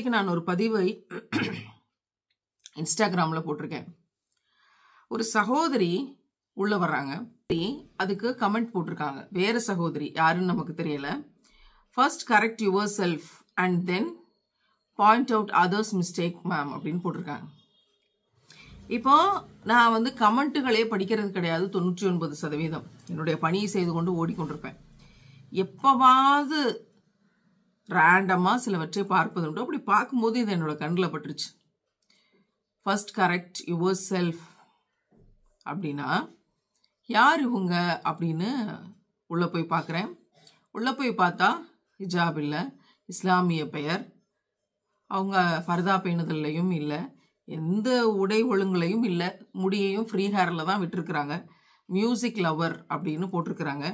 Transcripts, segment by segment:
நேற்றுக்கு நான் ஒரு பதிவை இன்ஸ்டாகிராமில் போட்டிருக்கேன். ஒரு சகோதரி உள்ள வர்றாங்க, அதுக்கு கமெண்ட் போட்டிருக்காங்க. வேற சகோதரி யாருன்னு நமக்கு தெரியல. First correct your self and then point out others mistake ma'am அப்படின்னு போட்டிருக்காங்க. இப்போ நான் வந்து கமெண்ட்டுகளே படிக்கிறது கிடையாது. 99% என்னுடைய பணியை செய்து கொண்டு ஓடிக்கொண்டிருப்பேன். எப்பவாவது ரேண்டமா சிலவற்றை பார்ப்பதுண்டு. அப்படி பார்க்கும்போது இது என்னோட கண்ணில் பட்டுருச்சு. ஃபர்ஸ்ட் கரெக்ட் யுவர் செல்ஃப் அப்படின்னா யார் இவங்க அப்படின்னு உள்ள போய் பார்க்குறேன். உள்ள போய் பார்த்தா ஹிஜாப் இல்லை, இஸ்லாமிய பெயர், அவங்க ஃபர்தா பேணுதல்லையும் இல்லை, எந்த உடை ஒழுங்குலையும் இல்லை, முடியையும் ஃப்ரீ ஹேரில் தான் விட்டுருக்குறாங்க, மியூசிக் லவர் அப்படின்னு போட்டிருக்கிறாங்க.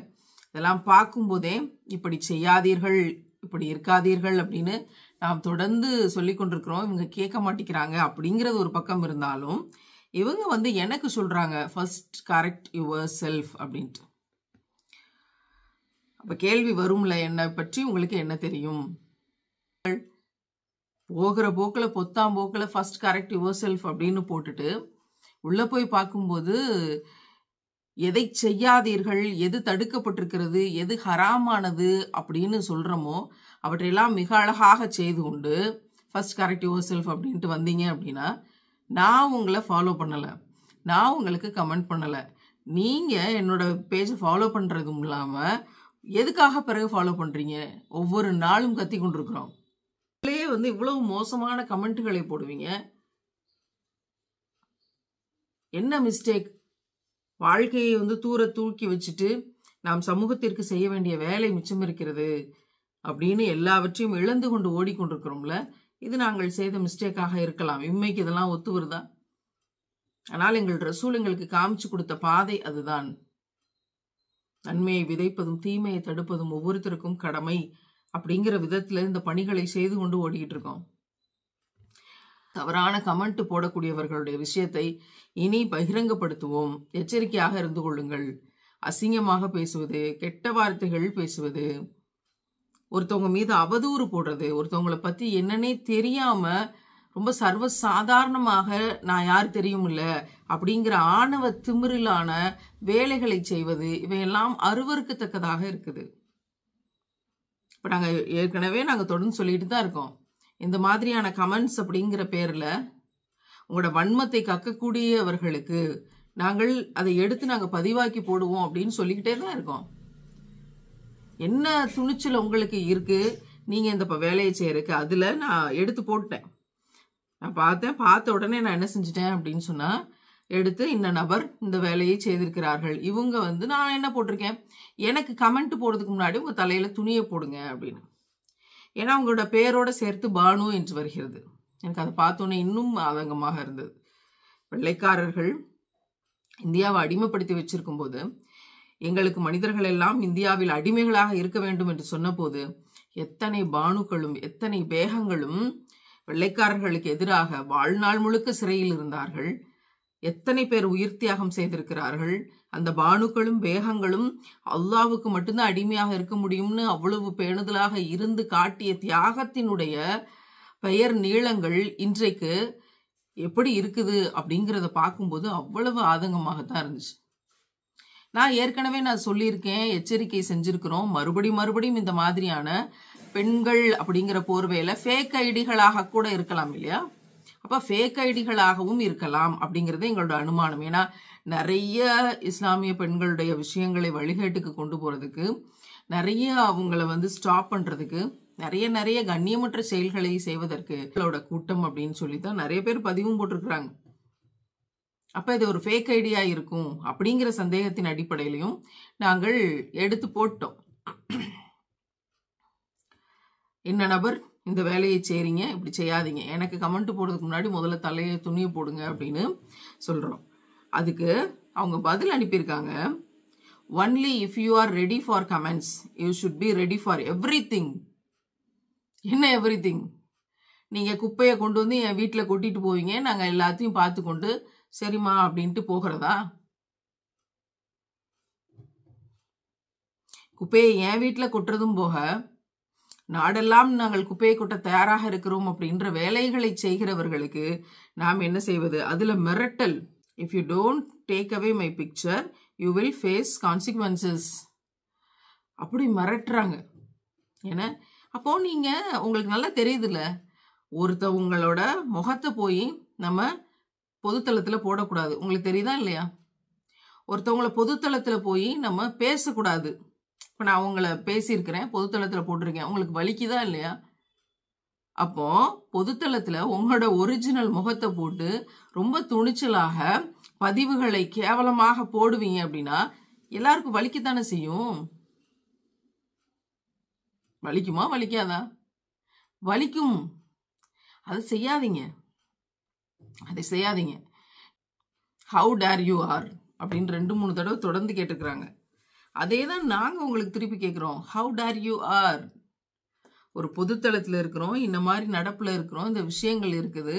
இதெல்லாம் பார்க்கும்போதே இப்படி செய்யாதீர்கள், இப்படி இருக்காதீர்கள் அப்படின்னு நாம் தொடர்ந்து சொல்லி கொண்டிருக்கிறோம். இவங்க கேட்க மாட்டேங்கிறாங்க அப்படிங்கிறது ஒரு பக்கம் இருந்தாலும் இவங்க வந்து எனக்கு சொல்றாங்க ஃபர்ஸ்ட் கரெக்ட் யுவர் செல்ஃப் அப்படின்ட்டு. அப்ப கேள்வி வரும்ல, என்னை பற்றி உங்களுக்கு என்ன தெரியும்? போகிற போக்கில் பொத்தாம் போக்கில் ஃபர்ஸ்ட் கரெக்ட் யுவர் செல்ஃப் அப்படின்னு போட்டுட்டு உள்ள போய் பார்க்கும்போது எதை செய்யாதீர்கள், எது தடுக்கப்பட்டிருக்கிறது, எது ஹராமானது அப்படின்னு சொல்றோமோ அவற்றையெல்லாம் மிக அழகாக செய்து கொண்டு ஃபர்ஸ்ட் கரெக்ட் யுவர் செல்ஃப் அப்படின்ட்டு வந்தீங்க அப்படின்னா நான் உங்களை ஃபாலோ பண்ணலை, நான் உங்களுக்கு கமெண்ட் பண்ணலை, நீங்கள் என்னோட பேஜை ஃபாலோ பண்ணுறதும் இல்லாமல் எதுக்காக பிறகு ஃபாலோ பண்ணுறீங்க? ஒவ்வொரு நாளும் கத்தி கொண்டிருக்கிறோம். வந்து இவ்வளவு மோசமான கமெண்ட்டுகளை போடுவீங்க. என்ன மிஸ்டேக்? வாழ்க்கையை வந்து தூர தூக்கி வச்சுட்டு நாம் சமூகத்திற்கு செய்ய வேண்டிய வேலை மிச்சம் இருக்கிறது அப்படின்னு எல்லாவற்றையும் இழந்து கொண்டு ஓடிக்கொண்டிருக்கிறோம்ல. இது நாங்கள் செய்த மிஸ்டேக்காக இருக்கலாம். இம்மைக்கு இதெல்லாம் ஒத்து வருதா? ஆனால் எங்கள் ரசூல் எங்களுக்கு காமிச்சு கொடுத்த பாதை அதுதான். நன்மையை விதைப்பதும் தீமையை தடுப்பதும் ஒவ்வொருத்தருக்கும் கடமை அப்படிங்கிற விதத்துல இந்த பணிகளை செய்து கொண்டு ஓடிக்கிட்டு இருக்கோம். தவறான கமெண்ட் போடக்கூடியவர்களுடைய விஷயத்தை இனி பகிரங்கப்படுத்துவோம். எச்சரிக்கையாக இருந்து கொள்ளுங்கள். அசிங்கமாக பேசுவது, கெட்ட வார்த்தைகள் பேசுவது, ஒருத்தவங்க மீது அவதூறு போடுறது, ஒருத்தவங்களை பத்தி என்னன்னே தெரியாம ரொம்ப சர்வ சாதாரணமாக நான் யார் தெரியும் இல்ல அப்படிங்கிற ஆணவ திமிரிலான வேலைகளை செய்வது, இவையெல்லாம் அருவருக்கத்தக்கதாக இருக்குது. இப்ப நாங்க தொடர்ந்து சொல்லிட்டு தான் இருக்கோம். இந்த மாதிரியான கமெண்ட்ஸ் அப்படிங்கிற பேர்ல உங்களோட வன்மத்தை கக்கக்கூடியவர்களுக்கு நாங்கள் அதை எடுத்து நாங்க பதிவாக்கி போடுவோம் அப்படின்னு சொல்லிக்கிட்டே தான் இருக்கோம். என்ன துணிச்சல் உங்களுக்கு இருக்கு நீங்க இந்த வேலையை செய்யறதுக்கு? அதுல நான் எடுத்து போட்டேன். நான் பார்த்த உடனே நான் என்ன செஞ்சுட்டேன் அப்படின்னு சொன்னா, எடுத்து இந்த நபர் இந்த வேலையை செய்திருக்கிறார்கள். இவங்க வந்து நான் என்ன போட்டிருக்கேன், எனக்கு கமெண்ட் போடுறதுக்கு முன்னாடி உங்க தலையில துணியை போடுங்க அப்படின்னு. ஏன்னா உங்களோட பேரோட சேர்த்து பானு என்று வருகிறது. எனக்கு அதை பார்த்தோன்னே இன்னும் ஆதங்கமாக இருந்தது. வெள்ளைக்காரர்கள் இந்தியாவை அடிமைப்படுத்தி வச்சிருக்கும் போது எங்களுக்கு மனிதர்கள் எல்லாம் இந்தியாவில் அடிமைகளாக இருக்க வேண்டும் என்று சொன்ன போது எத்தனை பானுக்களும் எத்தனை பேகங்களும் வெள்ளைக்காரர்களுக்கு எதிராக வாழ்நாள் முழுக்க சிறையில் இருந்தார்கள். எத்தனை பேர் உயிர் தியாகம் செய்திருக்கிறார்கள். அந்த பானுக்களும் பேகங்களும் அல்லாவுக்கு மட்டும்தான் அடிமையாக இருக்க முடியும்னு அவ்வளவு பேணுதலாக இருந்து காட்டிய தியாகத்தினுடைய பெயர் நீளங்கள் இன்றைக்கு எப்படி இருக்குது அப்படிங்கிறத பார்க்கும்போது அவ்வளவு ஆதங்கமாகத்தான் இருந்துச்சு. நான் ஏற்கனவே சொல்லியிருக்கேன், எச்சரிக்கை செஞ்சிருக்கிறோம். மறுபடியும் இந்த மாதிரியான பெண்கள் அப்படிங்கிற போர்வையில ஃபேக் ஐடிகளாக கூட இருக்கலாம் இல்லையா? அப்ப ஃபேக் ஐடிகளாகவும் இருக்கலாம் அப்படிங்கிறது எங்களோட அனுமானம். ஏன்னா நிறைய இஸ்லாமிய பெண்களுடைய விஷயங்களை வழிகேட்டுக்கு கொண்டு போறதுக்கு, நிறைய அவங்கள வந்து ஸ்டாப் பண்றதுக்கு, நிறைய கண்ணியமற்ற செயல்களை செய்வதற்கு கூட்டம் அப்படின்னு சொல்லித்தான் நிறைய பேர் பதிவும் போட்டிருக்கிறாங்க. அப்ப இது ஒரு ஃபேக் ஐடியா இருக்கும் அப்படிங்கிற சந்தேகத்தின் அடிப்படையிலையும் நாங்கள் எடுத்து போட்டோம். என்ன நபர் இந்த வேலையை செய்றீங்க, இப்படி செய்யாதீங்க, எனக்கு கமெண்ட் போடுறதுக்கு முன்னாடி முதல்ல தலையை துணியை போடுங்க அப்படின்னு சொல்றோம். அதுக்கு அவங்க பதில் அனுப்பியிருக்காங்க, only if you are ready for comments you should be ready for everything. என்ன எவ்ரிதிங்? நீங்க குப்பையை கொண்டு வந்து என் வீட்டுல கொட்டிட்டு போவீங்க, நாங்க எல்லாத்தையும் பார்த்து கொண்டு சரிம்மா அப்படின்ட்டு போகிறதா? குப்பையை என் வீட்டுல கொட்டுறதும் போக நாடெல்லாம் நாங்கள் குப்பையை கொட்ட தயாராக இருக்கிறோம் அப்படின்ற வேலைகளை செய்கிறவர்களுக்கு நாம் என்ன செய்வது? அதுல மிரட்டல். If you don't take away my picture you will face consequences அப்படி மிரட்டுறாங்க. ஏன்னா அப்போ நீங்க உங்களுக்கு நல்லா தெரியுதுல்ல, ஒருத்தவங்களோட முகத்தை போய் நம்ம பொதுத்தளத்துல போடக்கூடாது. உங்களுக்கு தெரியுதா இல்லையா? ஒருத்தவங்களை பொதுத்தளத்துல போய் நம்ம பேசக்கூடாது. இப்ப நான் அவங்கள பேசியிருக்கிறேன், பொதுத்தளத்துல போட்டிருக்கேன், உங்களுக்கு வலிக்குதா இல்லையா? அப்போ பொதுத்தளத்துல உங்களோட ஒரிஜினல் முகத்தை போட்டு ரொம்ப துணிச்சலாக பதிவுகளை கேவலமாக போடுவீங்க அப்படின்னா எல்லாருக்கும் வலிக்கத்தானே செய்யும். வலிக்குமா வலிக்காதா? வலிக்கும். அது செய்யாதீங்க, அதை செய்யாதீங்க. ஹவு டேர் யூ ஆர் அப்படின்னு 2-3 தடவை தொடர்ந்து கேட்டுக்கிறாங்க. அதே தான் நாங்கள் உங்களுக்கு திருப்பி கேட்குறோம். How dare you are. ஒரு பொதுத்தளத்தில் இருக்கிறோம், இந்த மாதிரி நடப்பில் இருக்கிறோம், இந்த விஷயங்கள் இருக்குது.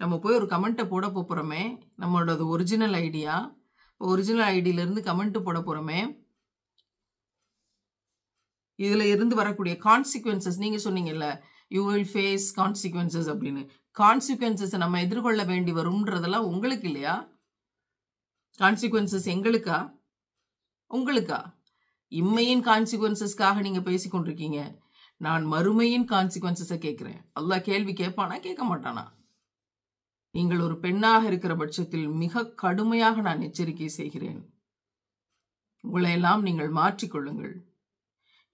நம்ம போய் ஒரு கமெண்ட்டை போட போகிறோமே, நம்மளோட ஒரிஜினல் ஐடியா, ஒரிஜினல் ஐடியிலேருந்து கமெண்ட்டு போட போகிறோமே, இதில் இருந்து வரக்கூடிய கான்சிக்வன்சஸ் நீங்கள் சொன்னீங்கல்ல, யூ வில் ஃபேஸ் கான்சிக்வன்சஸ் அப்படின்னு. கான்சிக்வன்சஸை நம்ம எதிர்கொள்ள வேண்டி வரும்ன்றதெல்லாம் உங்களுக்கு இல்லையா? கான்சிக்வன்சஸ் எங்களுக்கா உங்களுக்கா? இம்மையின் கான்சிக்வன்சஸ்க்காக நீங்க பேசிக்கொண்டிருக்கீங்க. நான் மறுமையின் கான்சிக்வன்சஸை கேட்கிறேன். அல்லாஹ் கேள்வி கேட்பானா கேட்க மாட்டானா? நீங்கள் ஒரு பெண்ணாக இருக்கிற பட்சத்தில் மிக கடுமையாக நான் எச்சரிக்கை செய்கிறேன். உங்களை எல்லாம் நீங்கள் மாற்றிக்கொள்ளுங்கள்.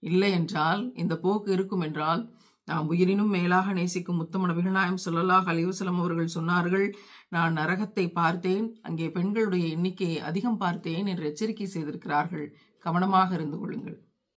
இல்லை என்றால், இந்த போக்கு இருக்கும் என்றால், நாம் உயிரினும் மேலாக நேசிக்கும் முத்தம நபிகள் நாயகம் ஸல்லல்லாஹு அலைஹி வஸல்லம் அவர்கள் சொன்னார்கள், நான் நரகத்தை பார்த்தேன், அங்கே பெண்களுடைய எண்ணிக்கையை அதிகம் பார்த்தேன் என்று எச்சரிக்கை செய்திருக்கிறார்கள். கவனமாக இருந்து கொள்ளுங்கள்.